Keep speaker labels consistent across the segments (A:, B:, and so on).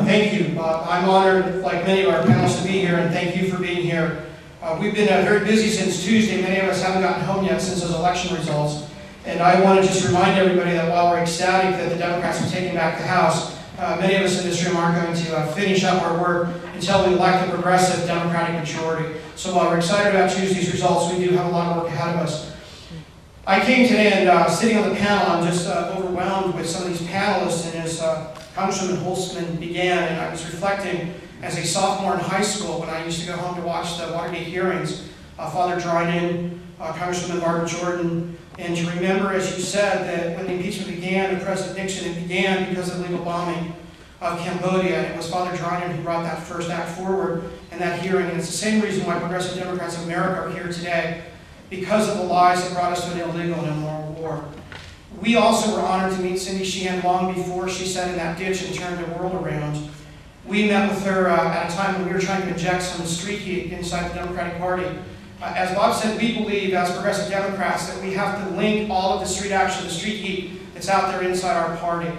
A: Thank you. I'm honored, like many of our panelists, to be here, and thank you for being here. We've been very busy since Tuesday. Many of us haven't gotten home yet since those election results. And I want to just remind everybody that while we're ecstatic that the Democrats have taken back the House, many of us in this room aren't going to finish up our work until we elect a progressive Democratic majority. So while we're excited about Tuesday's results, we do have a lot of work ahead of us. I came today and sitting on the panel, I'm just overwhelmed with some of these panelists, and as Congresswoman Holtzman began, and I was reflecting as a sophomore in high school when I used to go home to watch the Watergate hearings, Father Dryden, Congresswoman Barbara Jordan, and to remember, as you said, that when the impeachment began with President Nixon, it began because of the illegal bombing of Cambodia, and it was Father Dryden who brought that first act forward in that hearing, and it's the same reason why Progressive Democrats of America are here today, because of the lies that brought us to an illegal and immoral war. We also were honored to meet Cindy Sheehan long before she sat in that ditch and turned the world around. We met with her at a time when we were trying to inject some street heat inside the Democratic Party. As Bob said, we believe as progressive Democrats that we have to link all of the street action, the street heat that's out there inside our party.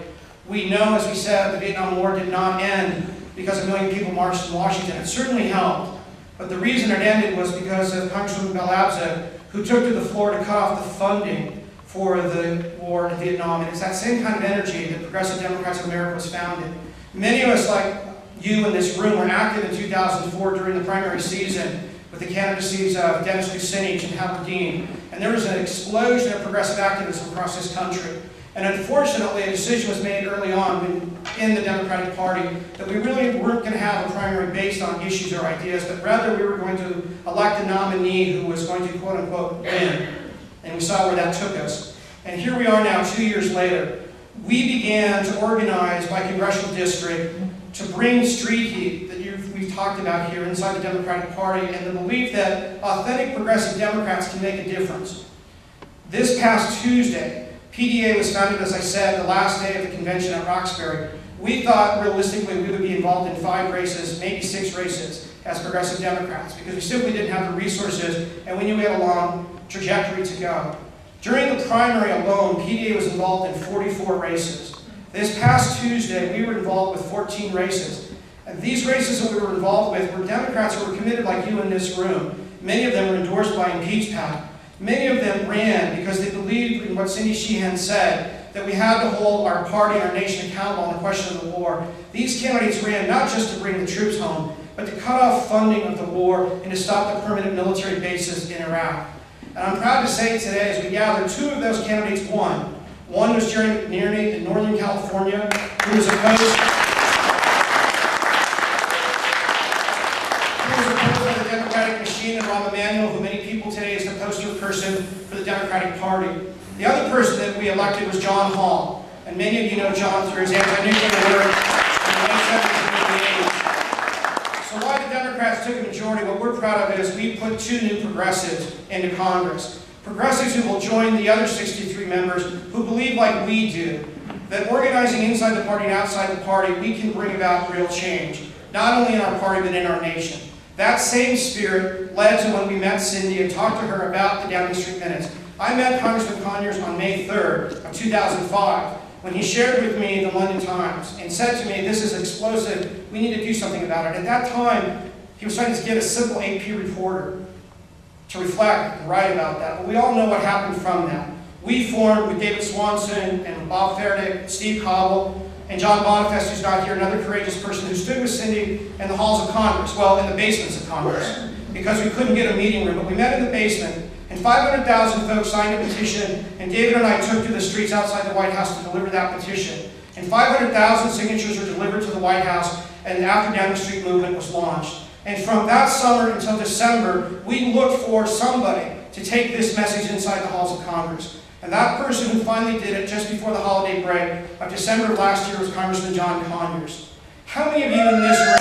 A: We know, as we said, the Vietnam War did not end because a million people marched in Washington. It certainly helped. But the reason it ended was because of Congresswoman Bell-Abza, who took to the floor to cut off the funding for the war in Vietnam. And it's that same kind of energy that Progressive Democrats of America was founded. Many of us, like you in this room, were active in 2004 during the primary season with the candidacies of Dennis Kucinich and Howard Dean. And there was an explosion of progressive activism across this country. And unfortunately, a decision was made early on in the Democratic Party that we really weren't going to have a primary based on issues or ideas, but rather we were going to elect a nominee who was going to, quote unquote, win. And we saw where that took us. And here we are now, 2 years later. We began to organize by congressional district to bring street heat that we've talked about here inside the Democratic Party, and the belief that authentic progressive Democrats can make a difference. This past Tuesday, PDA was founded, as I said, the last day of the convention at Roxbury. We thought, realistically, we would be involved in 5 races, maybe 6 races, as progressive Democrats, because we simply didn't have the resources, and we knew we had a long trajectory to go. During the primary alone, PDA was involved in 44 races. This past Tuesday, we were involved with 14 races. And these races that we were involved with were Democrats who were committed like you in this room. Many of them were endorsed by Impeachment. Many of them ran because they believed in what Cindy Sheehan said, that we had to hold our party and our nation accountable on the question of the war. These candidates ran not just to bring the troops home, but to cut off funding of the war and to stop the permanent military bases in Iraq. And I'm proud to say today, as we gather, 2 of those candidates won. One was Jerry McNerney in Northern California, who was opposed by the Democratic machine, and Rahm Emanuel, who many people today is the poster person for the Democratic Party. The other person that we elected was John Hall, and many of you know John through his anti-nuclear work in the late 70s and 80s. So why the Democrats took a majority, what we're proud of is we put 2 new progressives into Congress. Progressives who will join the other 63 members who believe, like we do, that organizing inside the party and outside the party, we can bring about real change, not only in our party, but in our nation. That same spirit led to when we met Cindy and talked to her about the Downing Street Minutes. I met Congressman Conyers on May 3rd of 2005 when he shared with me the London Times and said to me, this is explosive, we need to do something about it. At that time, he was trying to get a simple AP reporter to reflect and write about that. But we all know what happened from that. We formed with David Swanson and Bob Ferdick, Steve Cobble, and John Bonifest, who's not here, another courageous person who stood with Cindy in the halls of Congress, well, in the basements of Congress, because we couldn't get a meeting room. But we met in the basement, and 500,000 folks signed a petition, and David and I took to the streets outside the White House to deliver that petition. And 500,000 signatures were delivered to the White House, and the After Downing Street movement was launched. And from that summer until December, we looked for somebody to take this message inside the halls of Congress. And that person who finally did it just before the holiday break of December of last year was Congressman John Conyers. How many of you in this room...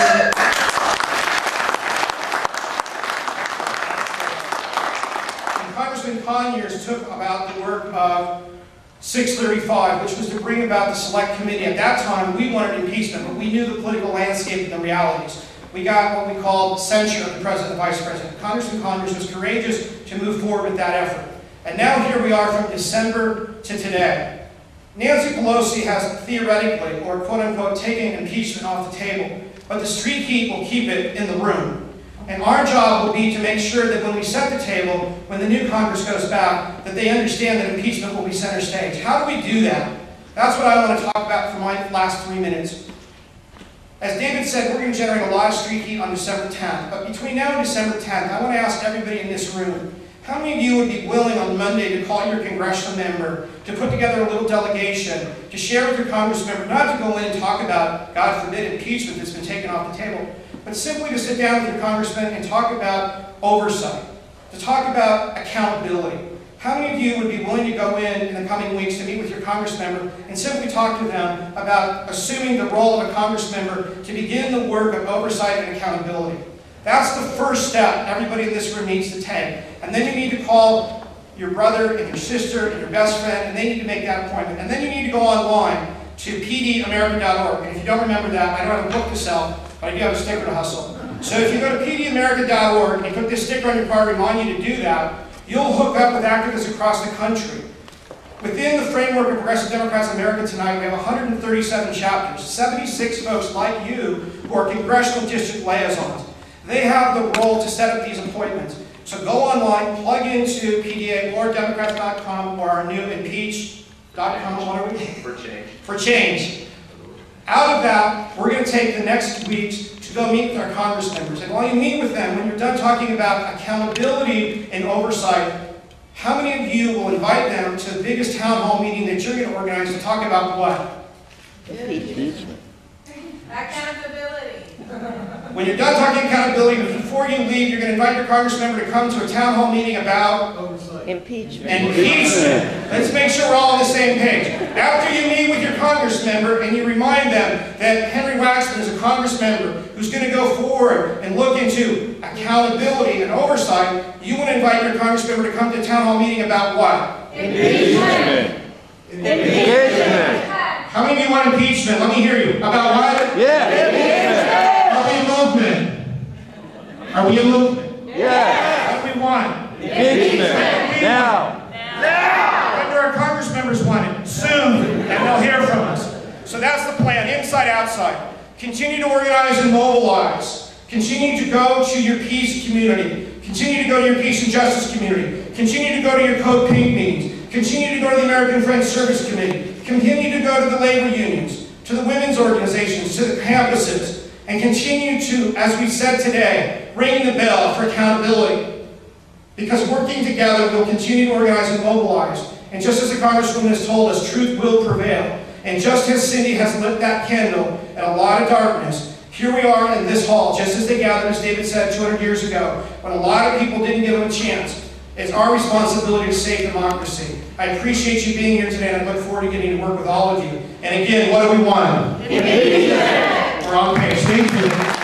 A: And Congressman Conyers took about the work of 635, which was to bring about the Select Committee. At that time, we wanted impeachment, but we knew the political landscape and the realities. We got what we called censure of the President and Vice President. Congressman Conyers was courageous to move forward with that effort. And now here we are from December to today. Nancy Pelosi has theoretically, or quote-unquote, taken impeachment off the table, but the street heat will keep it in the room. And our job will be to make sure that when we set the table, when the new Congress goes back, that they understand that impeachment will be center stage. How do we do that? That's what I want to talk about for my last 3 minutes. As David said, we're going to generate a lot of street heat on December 10th. But between now and December 10th, I want to ask everybody in this room, how many of you would be willing on Monday to call your congressional member, to put together a little delegation, to share with your congress member, not to go in and talk about, God forbid, impeachment that's been taken off the table, but simply to sit down with your congressman and talk about oversight, to talk about accountability. How many of you would be willing to go in the coming weeks to meet with your congress member and simply talk to them about assuming the role of a congress member to begin the work of oversight and accountability? That's the first step everybody in this room needs to take. And then you need to call your brother and your sister and your best friend, and they need to make that appointment. And then you need to go online to pdamerica.org. And if you don't remember that, I don't have a book to sell, but I do have a sticker to hustle. So if you go to pdamerica.org and you put this sticker on your car to remind you to do that, you'll hook up with activists across the country. Within the framework of Progressive Democrats in America tonight, we have 137 chapters, 76 folks like you who are congressional district liaisons. They have the role to set up these appointments. So go online, plug into PDA or Democrats.com or our new impeach.com, what are we?
B: For change.
A: For change. Out of that, we're going to take the next weeks to go meet with our Congress members. And while you meet with them, when you're done talking about accountability and oversight, how many of you will invite them to the biggest town hall meeting that you're going to organize to talk about what?
C: Impeachment.
D: Accountability.
A: When you're done talking accountability, before you leave, you're going to invite your Congress member to come to a town hall meeting about
C: Impeachment.
A: impeachment. Let's make sure we're all on the same page. After you meet with your Congress member and you remind them that Henry Waxman is a Congress member who's going to go forward and look into accountability and oversight, you want to invite your Congress member to come to a town hall meeting about what?
D: Impeachment.
C: Impeachment.
A: How many of you want impeachment? Let me hear you. About what?
C: Yeah.
A: Are we in movement? Are we in movement?
C: Yeah.
A: What do we want?
C: Impeachment. Now.
A: When do our Congress members want it? Soon. And they'll hear from us. So that's the plan, inside, outside. Continue to organize and mobilize. Continue to go to your peace community. Continue to go to your peace and justice community. Continue to go to your Code Pink meetings. Continue to go to the American Friends Service Committee. Continue to go to the labor unions, to the women's organizations, to the campuses, and continue to, as we said today, ring the bell for accountability. Because working together, we'll continue to organize and mobilize. And just as the Congresswoman has told us, truth will prevail. And just as Cindy has lit that candle in a lot of darkness, here we are in this hall, just as they gathered, as David said 200 years ago, when a lot of people didn't give them a chance. It's our responsibility to save democracy. I appreciate you being here today, and I look forward to getting to work with all of you. And again, what do we want?
C: Impeachment.
A: We're on page. Thank you.